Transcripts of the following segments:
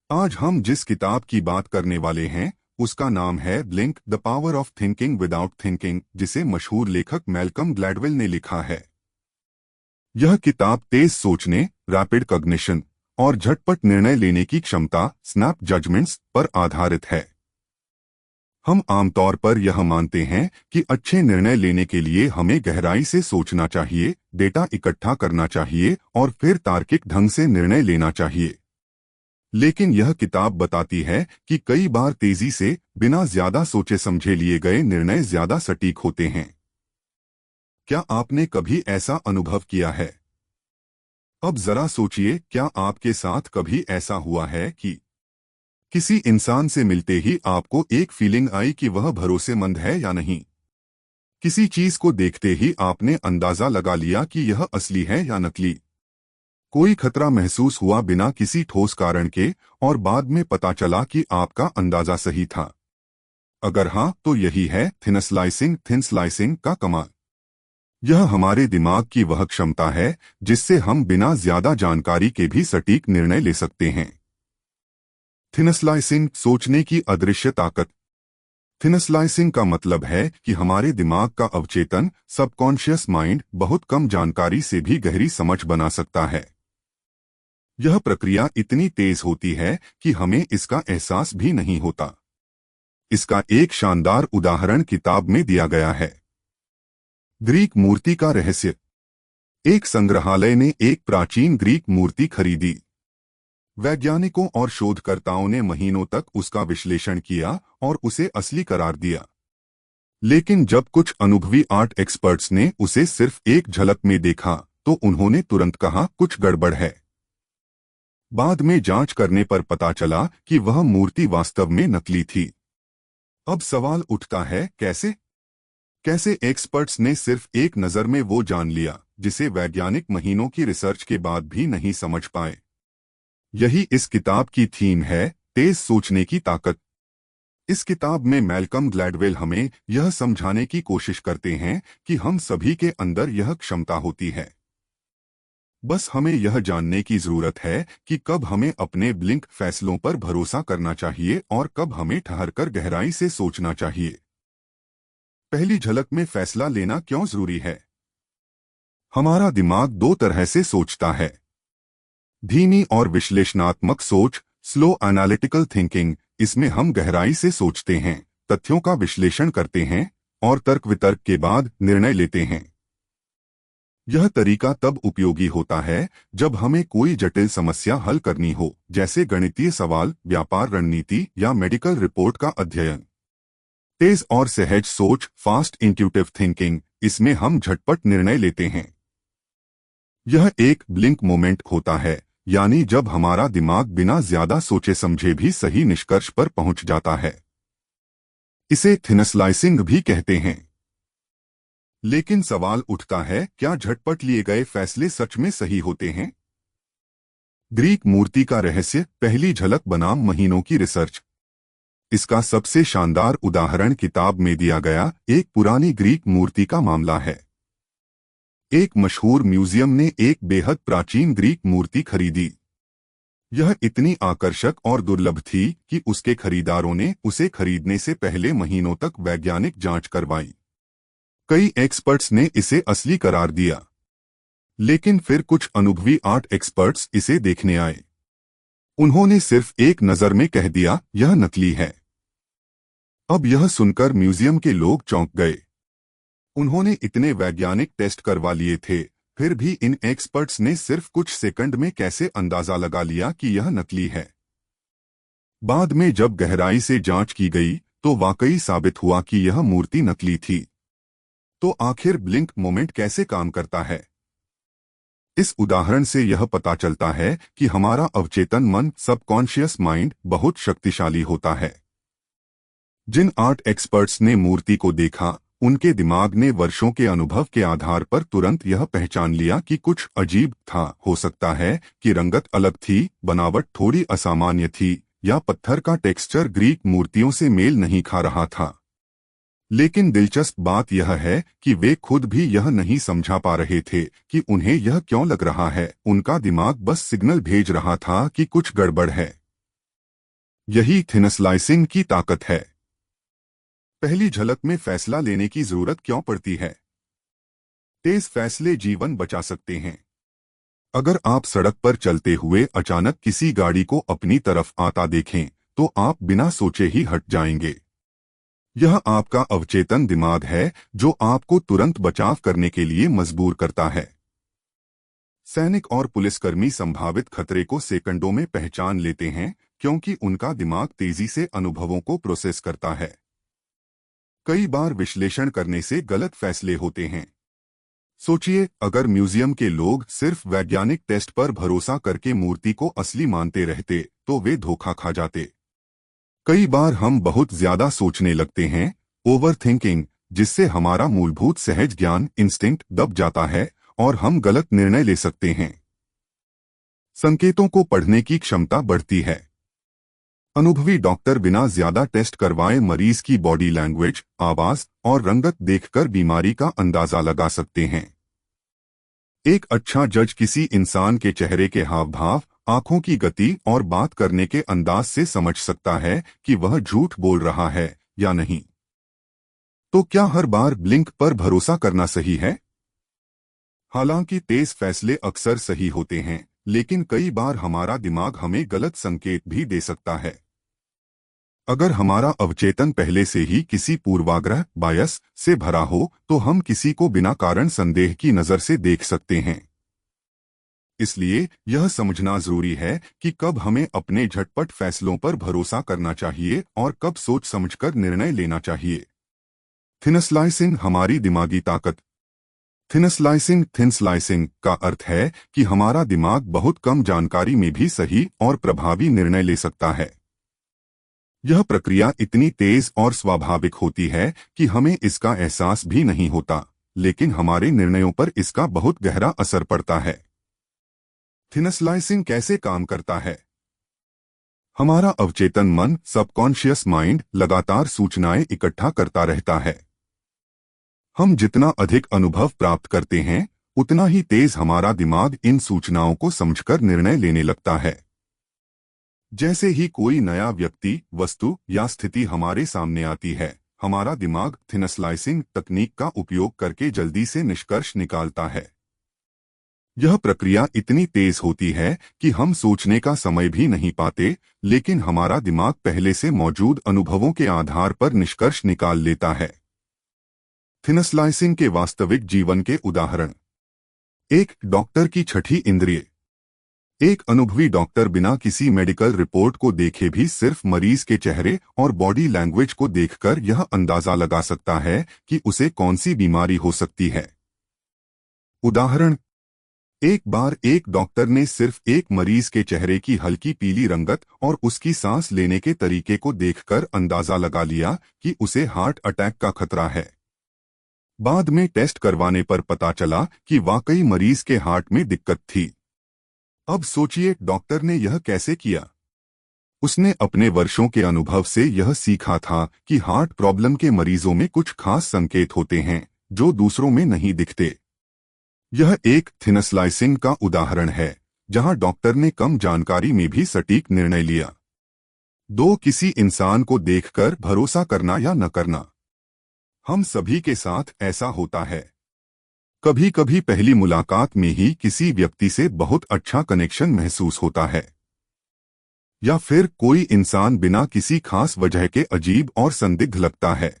आज हम जिस किताब की बात करने वाले हैं उसका नाम है blink the power of thinking without thinking, जिसे मशहूर लेखक मैल्कम ग्लैडवेल ने लिखा है। यह किताब तेज सोचने, रैपिड कॉग्निशन और झटपट निर्णय लेने की क्षमता स्नैप जजमेंट्स पर आधारित है। हम आमतौर पर यह मानते हैं कि अच्छे निर्णय लेने के लिए हमें गहराई से सोचना चाहिए, डेटा इकट्ठा करना चाहिए और फिर तार्किक ढंग से निर्णय लेना चाहिए। लेकिन यह किताब बताती है कि कई बार तेजी से, बिना ज्यादा सोचे समझे लिए गए निर्णय ज्यादा सटीक होते हैं। क्या आपने कभी ऐसा अनुभव किया है? अब जरा सोचिए, क्या आपके साथ कभी ऐसा हुआ है कि किसी इंसान से मिलते ही आपको एक फीलिंग आई कि वह भरोसेमंद है या नहीं? किसी चीज को देखते ही आपने अंदाजा लगा लिया कि यह असली है या नकली? कोई खतरा महसूस हुआ बिना किसी ठोस कारण के और बाद में पता चला कि आपका अंदाजा सही था? अगर हाँ, तो यही है थिन स्लाइसिंग का कमाल। यह हमारे दिमाग की वह क्षमता है जिससे हम बिना ज्यादा जानकारी के भी सटीक निर्णय ले सकते हैं। थिन स्लाइसिंग, सोचने की अदृश्य ताकत। थिन स्लाइसिंग का मतलब है कि हमारे दिमाग का अवचेतन सबकॉन्शियस माइंड बहुत कम जानकारी से भी गहरी समझ बना सकता है। यह प्रक्रिया इतनी तेज होती है कि हमें इसका एहसास भी नहीं होता। इसका एक शानदार उदाहरण किताब में दिया गया है। ग्रीक मूर्ति का रहस्य। एक संग्रहालय ने एक प्राचीन ग्रीक मूर्ति खरीदी। वैज्ञानिकों और शोधकर्ताओं ने महीनों तक उसका विश्लेषण किया और उसे असली करार दिया। लेकिन जब कुछ अनुभवी आर्ट एक्सपर्ट्स ने उसे सिर्फ एक झलक में देखा, तो उन्होंने तुरंत कहा कुछ गड़बड़ है। बाद में जांच करने पर पता चला कि वह मूर्ति वास्तव में नकली थी। अब सवाल उठता है, कैसे? कैसे एक्सपर्ट्स ने सिर्फ एक नज़र में वो जान लिया जिसे वैज्ञानिक महीनों की रिसर्च के बाद भी नहीं समझ पाए? यही इस किताब की थीम है, तेज सोचने की ताकत। इस किताब में मैल्कम ग्लैडवेल हमें यह समझाने की कोशिश करते हैं कि हम सभी के अंदर यह क्षमता होती है। बस हमें यह जानने की जरूरत है कि कब हमें अपने ब्लिंक फैसलों पर भरोसा करना चाहिए और कब हमें ठहरकर गहराई से सोचना चाहिए। पहली झलक में फैसला लेना क्यों जरूरी है? हमारा दिमाग दो तरह से सोचता है। धीमी और विश्लेषणात्मक सोच, स्लो एनालिटिकल थिंकिंग। इसमें हम गहराई से सोचते हैं, तथ्यों का विश्लेषण करते हैं और तर्क वितर्क के बाद निर्णय लेते हैं। यह तरीका तब उपयोगी होता है जब हमें कोई जटिल समस्या हल करनी हो, जैसे गणितीय सवाल, व्यापार रणनीति या मेडिकल रिपोर्ट का अध्ययन। तेज और सहज सोच, फास्ट इंट्यूटिव थिंकिंग। इसमें हम झटपट निर्णय लेते हैं। यह एक ब्लिंक मोमेंट होता है, यानी जब हमारा दिमाग बिना ज्यादा सोचे समझे भी सही निष्कर्ष पर पहुंच जाता है। इसे थिन स्लाइसिंग भी कहते हैं। लेकिन सवाल उठता है, क्या झटपट लिए गए फैसले सच में सही होते हैं? ग्रीक मूर्ति का रहस्य, पहली झलक बनाम महीनों की रिसर्च। इसका सबसे शानदार उदाहरण किताब में दिया गया एक पुरानी ग्रीक मूर्ति का मामला है। एक मशहूर म्यूजियम ने एक बेहद प्राचीन ग्रीक मूर्ति खरीदी। यह इतनी आकर्षक और दुर्लभ थी कि उसके खरीदारों ने उसे खरीदने से पहले महीनों तक वैज्ञानिक जांच करवाई। कई एक्सपर्ट्स ने इसे असली करार दिया, लेकिन फिर कुछ अनुभवी आर्ट एक्सपर्ट्स इसे देखने आए। उन्होंने सिर्फ एक नज़र में कह दिया, यह नकली है। अब यह सुनकर म्यूजियम के लोग चौंक गए। उन्होंने इतने वैज्ञानिक टेस्ट करवा लिए थे, फिर भी इन एक्सपर्ट्स ने सिर्फ कुछ सेकंड में कैसे अंदाजा लगा लिया कि यह नकली है? बाद में जब गहराई से जांच की गई, तो वाकई साबित हुआ कि यह मूर्ति नकली थी। तो आखिर ब्लिंक मोमेंट कैसे काम करता है? इस उदाहरण से यह पता चलता है कि हमारा अवचेतन मन, सबकॉन्शियस माइंड, बहुत शक्तिशाली होता है। जिन आर्ट एक्सपर्ट्स ने मूर्ति को देखा, उनके दिमाग ने वर्षों के अनुभव के आधार पर तुरंत यह पहचान लिया कि कुछ अजीब था। हो सकता है कि रंगत अलग थी, बनावट थोड़ी असामान्य थी, या पत्थर का टेक्सचर ग्रीक मूर्तियों से मेल नहीं खा रहा था। लेकिन दिलचस्प बात यह है कि वे खुद भी यह नहीं समझा पा रहे थे कि उन्हें यह क्यों लग रहा है। उनका दिमाग बस सिग्नल भेज रहा था कि कुछ गड़बड़ है। यही थिन स्लाइसिंग की ताकत है। पहली झलक में फैसला लेने की जरूरत क्यों पड़ती है? तेज फैसले जीवन बचा सकते हैं। अगर आप सड़क पर चलते हुए अचानक किसी गाड़ी को अपनी तरफ आता देखें, तो आप बिना सोचे ही हट जाएंगे। यह आपका अवचेतन दिमाग है जो आपको तुरंत बचाव करने के लिए मजबूर करता है। सैनिक और पुलिसकर्मी संभावित खतरे को सेकंडों में पहचान लेते हैं, क्योंकि उनका दिमाग तेजी से अनुभवों को प्रोसेस करता है। कई बार विश्लेषण करने से गलत फैसले होते हैं। सोचिए, अगर म्यूजियम के लोग सिर्फ वैज्ञानिक टेस्ट पर भरोसा करके मूर्ति को असली मानते रहते, तो वे धोखा खा जाते। कई बार हम बहुत ज्यादा सोचने लगते हैं, ओवर थिंकिंग, जिससे हमारा मूलभूत सहज ज्ञान इंस्टिंक्ट दब जाता है और हम गलत निर्णय ले सकते हैं। संकेतों को पढ़ने की क्षमता बढ़ती है। अनुभवी डॉक्टर बिना ज्यादा टेस्ट करवाए मरीज की बॉडी लैंग्वेज, आवाज और रंगत देखकर बीमारी का अंदाजा लगा सकते हैं। एक अच्छा जज किसी इंसान के चेहरे के हाव भाव, आंखों की गति और बात करने के अंदाज से समझ सकता है कि वह झूठ बोल रहा है या नहीं। तो क्या हर बार ब्लिंक पर भरोसा करना सही है? हालांकि तेज फैसले अक्सर सही होते हैं, लेकिन कई बार हमारा दिमाग हमें गलत संकेत भी दे सकता है। अगर हमारा अवचेतन पहले से ही किसी पूर्वाग्रह बायस से भरा हो, तो हम किसी को बिना कारण संदेह की नजर से देख सकते हैं। इसलिए यह समझना जरूरी है कि कब हमें अपने झटपट फैसलों पर भरोसा करना चाहिए और कब सोच समझकर निर्णय लेना चाहिए। थिन स्लाइसिंग हमारी दिमागी ताकत। थिन स्लाइसिंग का अर्थ है कि हमारा दिमाग बहुत कम जानकारी में भी सही और प्रभावी निर्णय ले सकता है। यह प्रक्रिया इतनी तेज और स्वाभाविक होती है कि हमें इसका एहसास भी नहीं होता, लेकिन हमारे निर्णयों पर इसका बहुत गहरा असर पड़ता है। थिन स्लाइसिंग कैसे काम करता है? हमारा अवचेतन मन, सबकॉन्शियस माइंड, लगातार सूचनाएं इकट्ठा करता रहता है। हम जितना अधिक अनुभव प्राप्त करते हैं, उतना ही तेज हमारा दिमाग इन सूचनाओं को समझकर निर्णय लेने लगता है। जैसे ही कोई नया व्यक्ति, वस्तु या स्थिति हमारे सामने आती है, हमारा दिमाग थिन स्लाइसिंग तकनीक का उपयोग करके जल्दी से निष्कर्ष निकालता है। यह प्रक्रिया इतनी तेज होती है कि हम सोचने का समय भी नहीं पाते, लेकिन हमारा दिमाग पहले से मौजूद अनुभवों के आधार पर निष्कर्ष निकाल लेता है। थिन स्लाइसिंग के वास्तविक जीवन के उदाहरण। एक डॉक्टर की छठी इंद्रिय। एक अनुभवी डॉक्टर बिना किसी मेडिकल रिपोर्ट को देखे भी सिर्फ मरीज के चेहरे और बॉडी लैंग्वेज को देखकर यह अंदाजा लगा सकता है कि उसे कौन सी बीमारी हो सकती है। उदाहरण। एक बार एक डॉक्टर ने सिर्फ एक मरीज के चेहरे की हल्की पीली रंगत और उसकी सांस लेने के तरीके को देखकर अंदाजा लगा लिया कि उसे हार्ट अटैक का खतरा है। बाद में टेस्ट करवाने पर पता चला कि वाकई मरीज के हार्ट में दिक्कत थी। अब सोचिए, डॉक्टर ने यह कैसे किया? उसने अपने वर्षों के अनुभव से यह सीखा था कि हार्ट प्रॉब्लम के मरीजों में कुछ खास संकेत होते हैं जो दूसरों में नहीं दिखते। यह एक थिन स्लाइसिंग का उदाहरण है, जहां डॉक्टर ने कम जानकारी में भी सटीक निर्णय लिया। किसी इंसान को देखकर भरोसा करना या न करना। हम सभी के साथ ऐसा होता है। कभी कभी पहली मुलाकात में ही किसी व्यक्ति से बहुत अच्छा कनेक्शन महसूस होता है, या फिर कोई इंसान बिना किसी खास वजह के अजीब और संदिग्ध लगता है।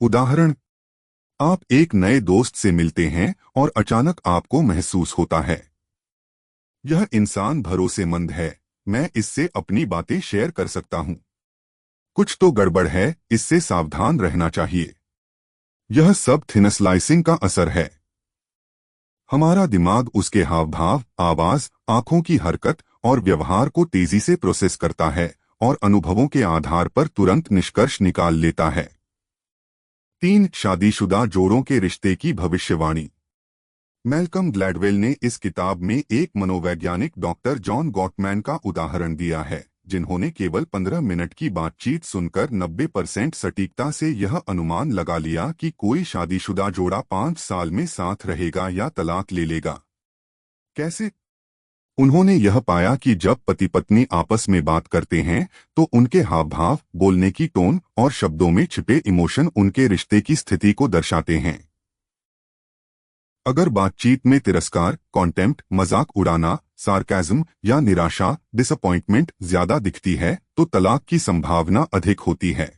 उदाहरण। आप एक नए दोस्त से मिलते हैं और अचानक आपको महसूस होता है, यह इंसान भरोसेमंद है, मैं इससे अपनी बातें शेयर कर सकता हूं। कुछ तो गड़बड़ है, इससे सावधान रहना चाहिए। यह सब थिन स्लाइसिंग का असर है। हमारा दिमाग उसके हाव भाव, आवाज, आंखों की हरकत और व्यवहार को तेजी से प्रोसेस करता है और अनुभवों के आधार पर तुरंत निष्कर्ष निकाल लेता है। 3 शादीशुदा जोड़ों के रिश्ते की भविष्यवाणी। मैल्कम ग्लैडवेल ने इस किताब में एक मनोवैज्ञानिक डॉक्टर जॉन गॉटमैन का उदाहरण दिया है, जिन्होंने केवल 15 मिनट की बातचीत सुनकर 90% सटीकता से यह अनुमान लगा लिया कि कोई शादीशुदा जोड़ा 5 साल में साथ रहेगा या तलाक ले लेगा। कैसे? उन्होंने यह पाया कि जब पति पत्नी आपस में बात करते हैं तो उनके हाव भाव, बोलने की टोन और शब्दों में छिपे इमोशन उनके रिश्ते की स्थिति को दर्शाते हैं। अगर बातचीत में तिरस्कार, कॉन्टेम्प्ट, मजाक उड़ाना, सार्केज्म या निराशा, डिसअपॉइंटमेंट ज्यादा दिखती है तो तलाक की संभावना अधिक होती है।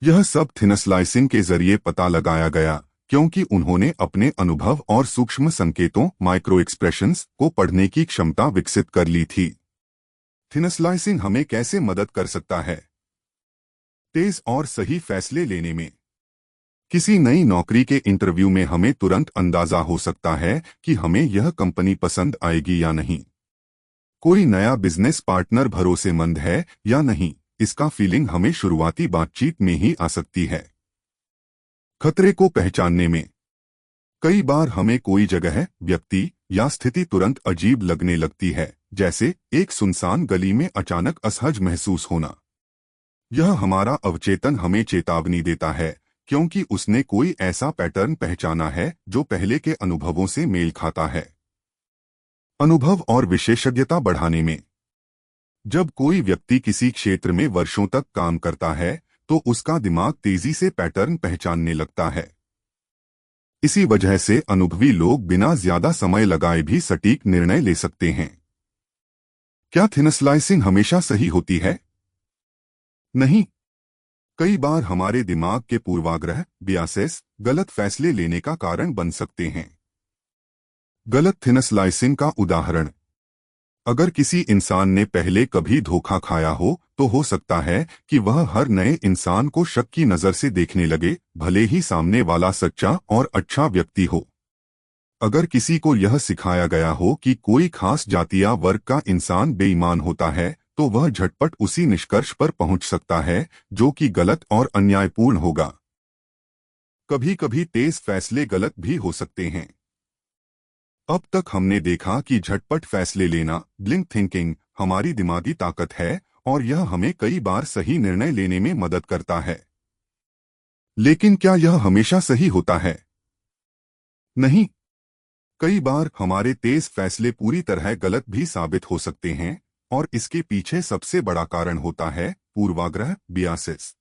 यह सब थिनस्लाइसिन के जरिए पता लगाया गया क्योंकि उन्होंने अपने अनुभव और सूक्ष्म संकेतों, माइक्रो एक्सप्रेशंस को पढ़ने की क्षमता विकसित कर ली थी। थिनस्लाइसिन हमें कैसे मदद कर सकता है? तेज और सही फैसले लेने में। किसी नई नौकरी के इंटरव्यू में हमें तुरंत अंदाजा हो सकता है कि हमें यह कंपनी पसंद आएगी या नहीं। कोई नया बिजनेस पार्टनर भरोसेमंद है या नहीं, इसका फीलिंग हमें शुरुआती बातचीत में ही आ सकती है। खतरे को पहचानने में। कई बार हमें कोई जगह, व्यक्ति या स्थिति तुरंत अजीब लगने लगती है, जैसे एक सुनसान गली में अचानक असहज महसूस होना। यह हमारा अवचेतन हमें चेतावनी देता है क्योंकि उसने कोई ऐसा पैटर्न पहचाना है जो पहले के अनुभवों से मेल खाता है। अनुभव और विशेषज्ञता बढ़ाने में। जब कोई व्यक्ति किसी क्षेत्र में वर्षों तक काम करता है तो उसका दिमाग तेजी से पैटर्न पहचानने लगता है। इसी वजह से अनुभवी लोग बिना ज्यादा समय लगाए भी सटीक निर्णय ले सकते हैं। क्या थिनस्लाइसिंग हमेशा सही होती है? नहीं। कई बार हमारे दिमाग के पूर्वाग्रह, बियासेस, गलत फैसले लेने का कारण बन सकते हैं। गलत थिनस्लाइसिंग का उदाहरण। अगर किसी इंसान ने पहले कभी धोखा खाया हो तो सकता है कि वह हर नए इंसान को शक की नजर से देखने लगे, भले ही सामने वाला सच्चा और अच्छा व्यक्ति हो। अगर किसी को यह सिखाया गया हो कि कोई खास जाति या वर्ग का इंसान बेईमान होता है तो वह झटपट उसी निष्कर्ष पर पहुंच सकता है जो कि गलत और अन्यायपूर्ण होगा। कभी कभी तेज फैसले गलत भी हो सकते हैं। अब तक हमने देखा कि झटपट फैसले लेना, ब्लिंक थिंकिंग, हमारी दिमागी ताकत है और यह हमें कई बार सही निर्णय लेने में मदद करता है। लेकिन क्या यह हमेशा सही होता है? नहीं। कई बार हमारे तेज फैसले पूरी तरह गलत भी साबित हो सकते हैं और इसके पीछे सबसे बड़ा कारण होता है पूर्वाग्रह, बियासेस।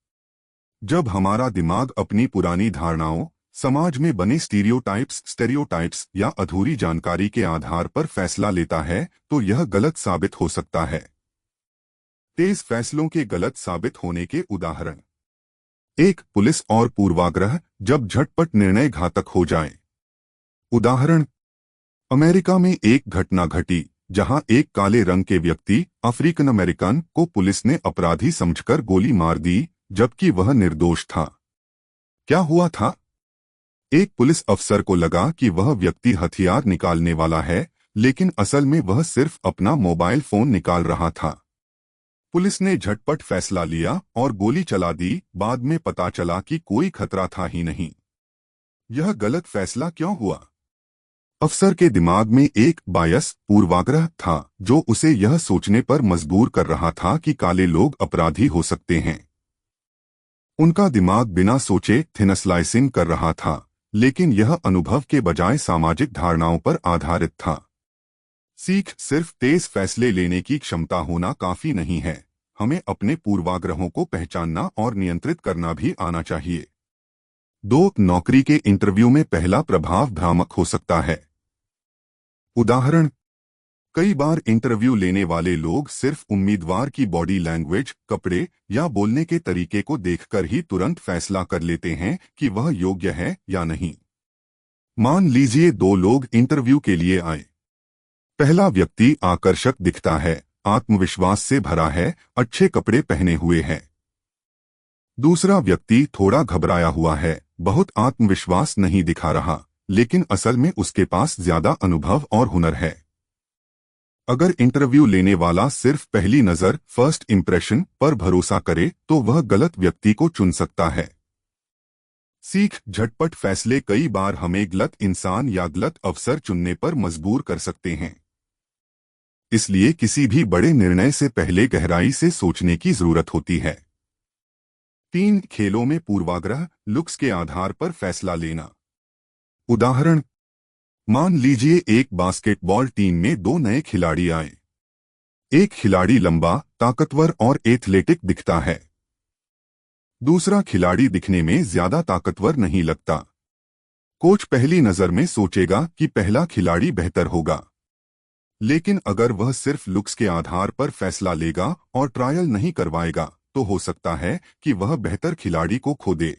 जब हमारा दिमाग अपनी पुरानी धारणाओं, समाज में बने स्टेरियोटाइप्स या अधूरी जानकारी के आधार पर फैसला लेता है तो यह गलत साबित हो सकता है। तेज फैसलों के गलत साबित होने के उदाहरण। 1. पुलिस और पूर्वाग्रह, जब झटपट निर्णय घातक हो जाए। उदाहरण। अमेरिका में एक घटना घटी जहां एक काले रंग के व्यक्ति, अफ्रीकन अमेरिकन, को पुलिस ने अपराधी समझकर गोली मार दी जबकि वह निर्दोष था। क्या हुआ था? एक पुलिस अफसर को लगा कि वह व्यक्ति हथियार निकालने वाला है, लेकिन असल में वह सिर्फ अपना मोबाइल फोन निकाल रहा था। पुलिस ने झटपट फैसला लिया और गोली चला दी। बाद में पता चला कि कोई खतरा था ही नहीं। यह गलत फैसला क्यों हुआ? अफसर के दिमाग में एक बायस, पूर्वाग्रह था जो उसे यह सोचने पर मजबूर कर रहा था कि काले लोग अपराधी हो सकते हैं। उनका दिमाग बिना सोचे थिनस्लाइसिंग कर रहा था, लेकिन यह अनुभव के बजाय सामाजिक धारणाओं पर आधारित था। सीख। सिर्फ तेज फैसले लेने की क्षमता होना काफी नहीं है, हमें अपने पूर्वाग्रहों को पहचानना और नियंत्रित करना भी आना चाहिए। 2. नौकरी के इंटरव्यू में पहला प्रभाव भ्रामक हो सकता है। उदाहरण। कई बार इंटरव्यू लेने वाले लोग सिर्फ उम्मीदवार की बॉडी लैंग्वेज, कपड़े या बोलने के तरीके को देखकर ही तुरंत फैसला कर लेते हैं कि वह योग्य है या नहीं। मान लीजिए 2 लोग इंटरव्यू के लिए आए। पहला व्यक्ति आकर्षक दिखता है, आत्मविश्वास से भरा है, अच्छे कपड़े पहने हुए है। दूसरा व्यक्ति थोड़ा घबराया हुआ है, बहुत आत्मविश्वास नहीं दिखा रहा, लेकिन असल में उसके पास ज्यादा अनुभव और हुनर है। अगर इंटरव्यू लेने वाला सिर्फ पहली नजर, फर्स्ट इंप्रेशन पर भरोसा करे तो वह गलत व्यक्ति को चुन सकता है। सीख। झटपट फैसले कई बार हमें गलत इंसान या गलत अवसर चुनने पर मजबूर कर सकते हैं। इसलिए किसी भी बड़े निर्णय से पहले गहराई से सोचने की जरूरत होती है। 3. खेलों में पूर्वाग्रह, लुक्स के आधार पर फैसला लेना। उदाहरण। मान लीजिए एक बास्केटबॉल टीम में दो नए खिलाड़ी आए। एक खिलाड़ी लंबा, ताकतवर और एथलेटिक दिखता है। दूसरा खिलाड़ी दिखने में ज्यादा ताकतवर नहीं लगता। कोच पहली नजर में सोचेगा कि पहला खिलाड़ी बेहतर होगा, लेकिन अगर वह सिर्फ लुक्स के आधार पर फैसला लेगा और ट्रायल नहीं करवाएगा, तो हो सकता है कि वह बेहतर खिलाड़ी को खो दे।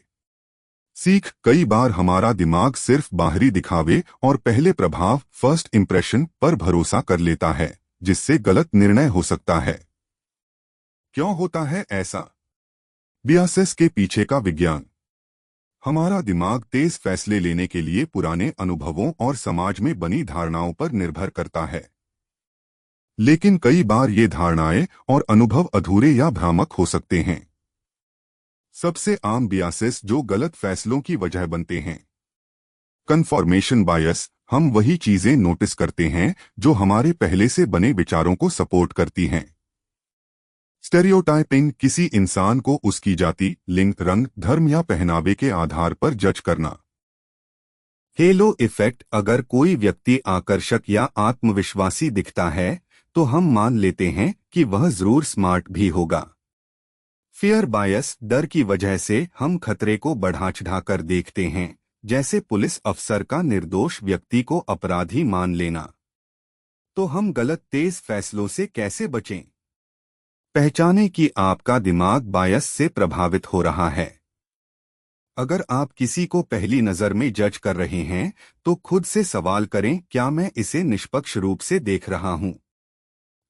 सीख, कई बार हमारा दिमाग सिर्फ बाहरी दिखावे और पहले प्रभाव फर्स्ट इंप्रेशन पर भरोसा कर लेता है, जिससे गलत निर्णय हो सकता है। क्यों होता है ऐसा? बियासेस के पीछे का विज्ञान। हमारा दिमाग तेज फैसले लेने के लिए पुराने अनुभवों और समाज में बनी धारणाओं पर निर्भर करता है। लेकिन कई बार ये धारणाएं और अनुभव अधूरे या भ्रामक हो सकते हैं। सबसे आम बियासेस जो गलत फैसलों की वजह बनते हैं। कन्फर्मेशन बायस, हम वही चीजें नोटिस करते हैं जो हमारे पहले से बने विचारों को सपोर्ट करती हैं। स्टेरियोटाइपिंग, किसी इंसान को उसकी जाति, लिंग, रंग, धर्म या पहनावे के आधार पर जज करना। हेलो इफेक्ट, अगर कोई व्यक्ति आकर्षक या आत्मविश्वासी दिखता है तो हम मान लेते हैं कि वह जरूर स्मार्ट भी होगा। फियर बायस, डर की वजह से हम खतरे को बढ़ा चढ़ाकर देखते हैं, जैसे पुलिस अफसर का निर्दोष व्यक्ति को अपराधी मान लेना। तो हम गलत तेज फैसलों से कैसे बचें? पहचानें कि आपका दिमाग बायस से प्रभावित हो रहा है। अगर आप किसी को पहली नजर में जज कर रहे हैं, तो खुद से सवाल करें, क्या मैं इसे निष्पक्ष रूप से देख रहा हूं?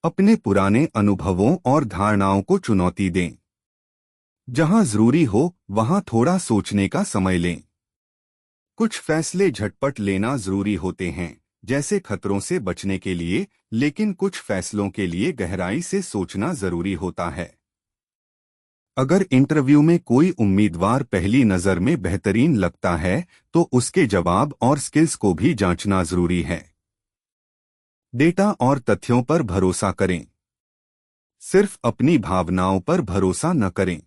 अपने पुराने अनुभवों और धारणाओं को चुनौती दें। जहां जरूरी हो वहां थोड़ा सोचने का समय लें। कुछ फैसले झटपट लेना जरूरी होते हैं, जैसे खतरों से बचने के लिए, लेकिन कुछ फैसलों के लिए गहराई से सोचना जरूरी होता है। अगर इंटरव्यू में कोई उम्मीदवार पहली नजर में बेहतरीन लगता है, तो उसके जवाब और स्किल्स को भी जांचना जरूरी है। डेटा और तथ्यों पर भरोसा करें, सिर्फ अपनी भावनाओं पर भरोसा न करें।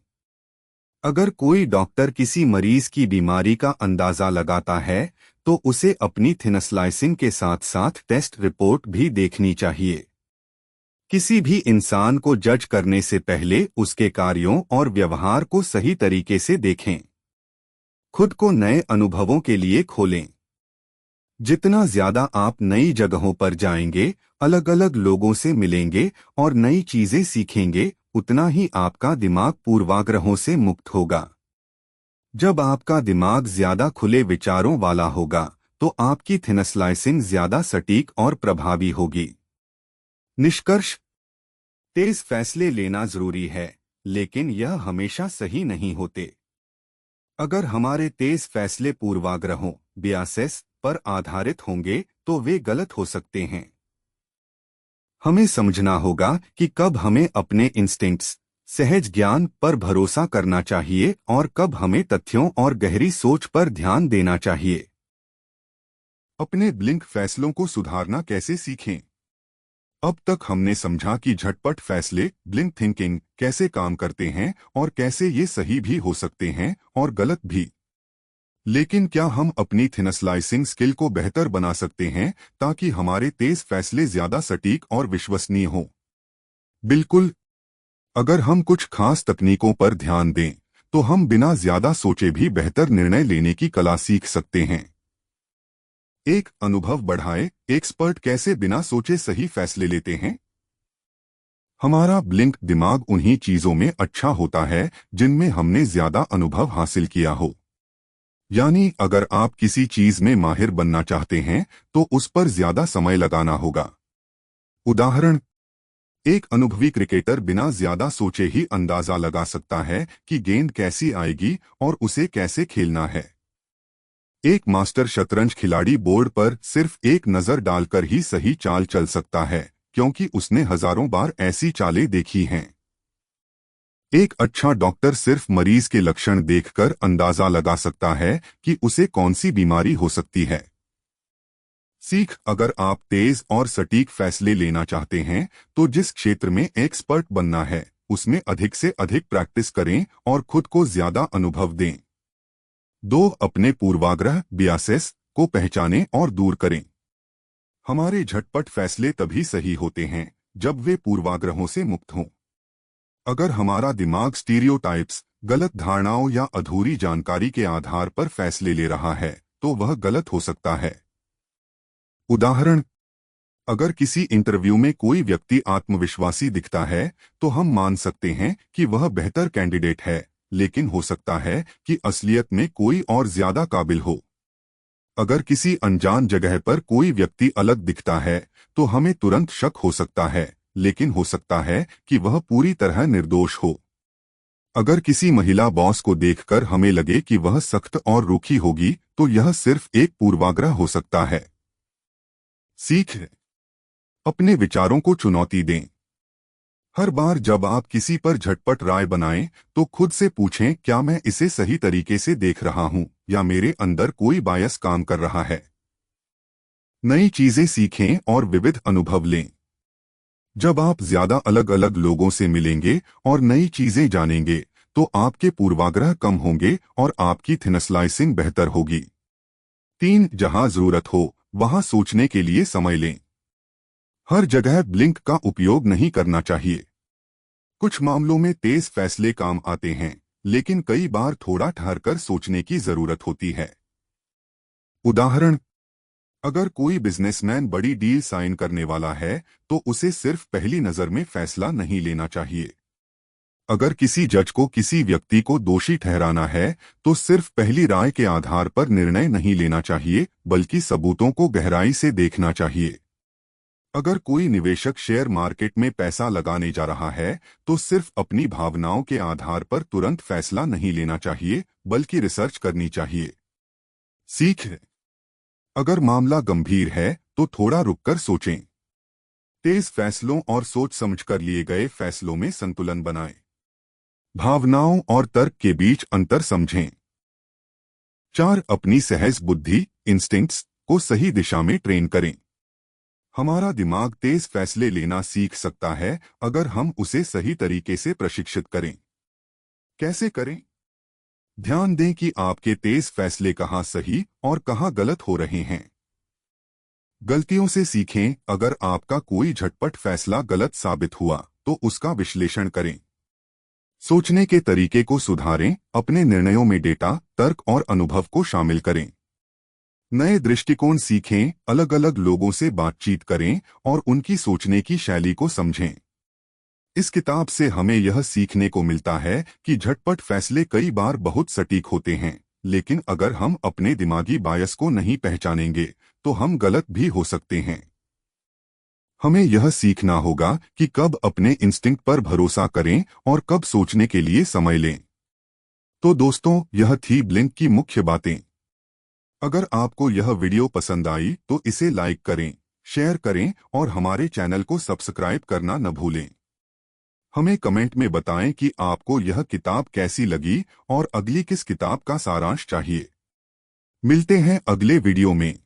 अगर कोई डॉक्टर किसी मरीज की बीमारी का अंदाजा लगाता है, तो उसे अपनी थिनस्लाइसिन के साथ साथ टेस्ट रिपोर्ट भी देखनी चाहिए। किसी भी इंसान को जज करने से पहले उसके कार्यों और व्यवहार को सही तरीके से देखें। खुद को नए अनुभवों के लिए खोलें। जितना ज्यादा आप नई जगहों पर जाएंगे, अलग अलग लोगों से मिलेंगे और नई चीजें सीखेंगे, उतना ही आपका दिमाग पूर्वाग्रहों से मुक्त होगा। जब आपका दिमाग ज्यादा खुले विचारों वाला होगा, तो आपकी थिनस्लाइसिन ज्यादा सटीक और प्रभावी होगी। निष्कर्ष, तेज फैसले लेना जरूरी है, लेकिन यह हमेशा सही नहीं होते। अगर हमारे तेज फैसले पूर्वाग्रहों, बियासेस पर आधारित होंगे, तो वे गलत हो सकते हैं। हमें समझना होगा कि कब हमें अपने इंस्टिंक्ट्स, सहज ज्ञान पर भरोसा करना चाहिए और कब हमें तथ्यों और गहरी सोच पर ध्यान देना चाहिए। अपने ब्लिंक फैसलों को सुधारना कैसे सीखें? अब तक हमने समझा कि झटपट फैसले, ब्लिंक थिंकिंग, कैसे काम करते हैं और कैसे ये सही भी हो सकते हैं और गलत भी। लेकिन क्या हम अपनी थिनस्लाइसिंग स्किल को बेहतर बना सकते हैं ताकि हमारे तेज फैसले ज्यादा सटीक और विश्वसनीय हों? बिल्कुल। अगर हम कुछ खास तकनीकों पर ध्यान दें, तो हम बिना ज्यादा सोचे भी बेहतर निर्णय लेने की कला सीख सकते हैं। एक अनुभव बढ़ाए, एक्सपर्ट कैसे बिना सोचे सही फैसले लेते हैं? हमारा ब्लिंक दिमाग उन्हीं चीजों में अच्छा होता है जिनमें हमने ज्यादा अनुभव हासिल किया हो। यानी अगर आप किसी चीज में माहिर बनना चाहते हैं, तो उस पर ज्यादा समय लगाना होगा। उदाहरण, एक अनुभवी क्रिकेटर बिना ज्यादा सोचे ही अंदाजा लगा सकता है कि गेंद कैसी आएगी और उसे कैसे खेलना है। एक मास्टर शतरंज खिलाड़ी बोर्ड पर सिर्फ एक नजर डालकर ही सही चाल चल सकता है, क्योंकि उसने हजारों बार ऐसी चालें देखी हैं। एक अच्छा डॉक्टर सिर्फ मरीज के लक्षण देखकर अंदाजा लगा सकता है कि उसे कौन सी बीमारी हो सकती है। सीख, अगर आप तेज और सटीक फैसले लेना चाहते हैं, तो जिस क्षेत्र में एक्सपर्ट बनना है, उसमें अधिक से अधिक प्रैक्टिस करें और खुद को ज्यादा अनुभव दें। 2. अपने पूर्वाग्रह, बियासेस को पहचानें और दूर करें। हमारे झटपट फैसले तभी सही होते हैं जब वे पूर्वाग्रहों से मुक्त हों। अगर हमारा दिमाग स्टीरियोटाइप्स, गलत धारणाओं या अधूरी जानकारी के आधार पर फैसले ले रहा है, तो वह गलत हो सकता है। उदाहरण, अगर किसी इंटरव्यू में कोई व्यक्ति आत्मविश्वासी दिखता है, तो हम मान सकते हैं कि वह बेहतर कैंडिडेट है, लेकिन हो सकता है कि असलियत में कोई और ज्यादा काबिल हो। अगर किसी अनजान जगह पर कोई व्यक्ति अलग दिखता है, तो हमें तुरंत शक हो सकता है, लेकिन हो सकता है कि वह पूरी तरह निर्दोष हो। अगर किसी महिला बॉस को देखकर हमें लगे कि वह सख्त और रूखी होगी, तो यह सिर्फ एक पूर्वाग्रह हो सकता है। सीख, अपने विचारों को चुनौती दें। हर बार जब आप किसी पर झटपट राय बनाएं, तो खुद से पूछें, क्या मैं इसे सही तरीके से देख रहा हूं या मेरे अंदर कोई बायस काम कर रहा है। नई चीजें सीखें और विविध अनुभव लें। जब आप ज्यादा अलग अलग लोगों से मिलेंगे और नई चीजें जानेंगे, तो आपके पूर्वाग्रह कम होंगे और आपकी थिनस्लाइसिंग बेहतर होगी। 3, जहां जरूरत हो वहां सोचने के लिए समय लें। हर जगह ब्लिंक का उपयोग नहीं करना चाहिए। कुछ मामलों में तेज फैसले काम आते हैं, लेकिन कई बार थोड़ा ठहरकर सोचने की जरूरत होती है। उदाहरण, अगर कोई बिजनेसमैन बड़ी डील साइन करने वाला है, तो उसे सिर्फ पहली नजर में फैसला नहीं लेना चाहिए। अगर किसी जज को किसी व्यक्ति को दोषी ठहराना है, तो सिर्फ पहली राय के आधार पर निर्णय नहीं लेना चाहिए, बल्कि सबूतों को गहराई से देखना चाहिए। अगर कोई निवेशक शेयर मार्केट में पैसा लगाने जा रहा है, तो सिर्फ अपनी भावनाओं के आधार पर तुरंत फैसला नहीं लेना चाहिए, बल्कि रिसर्च करनी चाहिए। सीख, अगर मामला गंभीर है, तो थोड़ा रुककर सोचें। तेज फैसलों और सोच समझकर लिए गए फैसलों में संतुलन बनाएं। भावनाओं और तर्क के बीच अंतर समझें। 4, अपनी सहज बुद्धि, इंस्टिंक्ट्स को सही दिशा में ट्रेन करें। हमारा दिमाग तेज फैसले लेना सीख सकता है, अगर हम उसे सही तरीके से प्रशिक्षित करें। कैसे करें? ध्यान दें कि आपके तेज फैसले कहाँ सही और कहाँ गलत हो रहे हैं। गलतियों से सीखें। अगर आपका कोई झटपट फैसला गलत साबित हुआ, तो उसका विश्लेषण करें। सोचने के तरीके को सुधारें। अपने निर्णयों में डेटा, तर्क और अनुभव को शामिल करें। नए दृष्टिकोण सीखें। अलग अलग लोगों से बातचीत करें और उनकी सोचने की शैली को समझें। इस किताब से हमें यह सीखने को मिलता है कि झटपट फैसले कई बार बहुत सटीक होते हैं, लेकिन अगर हम अपने दिमागी बायस को नहीं पहचानेंगे, तो हम गलत भी हो सकते हैं। हमें यह सीखना होगा कि कब अपने इंस्टिंक्ट पर भरोसा करें और कब सोचने के लिए समय लें। तो दोस्तों, यह थी ब्लिंक की मुख्य बातें। अगर आपको यह वीडियो पसंद आई, तो इसे लाइक करें, शेयर करें और हमारे चैनल को सब्सक्राइब करना न भूलें। हमें कमेंट में बताएं कि आपको यह किताब कैसी लगी और अगली किस किताब का सारांश चाहिए। मिलते हैं अगले वीडियो में।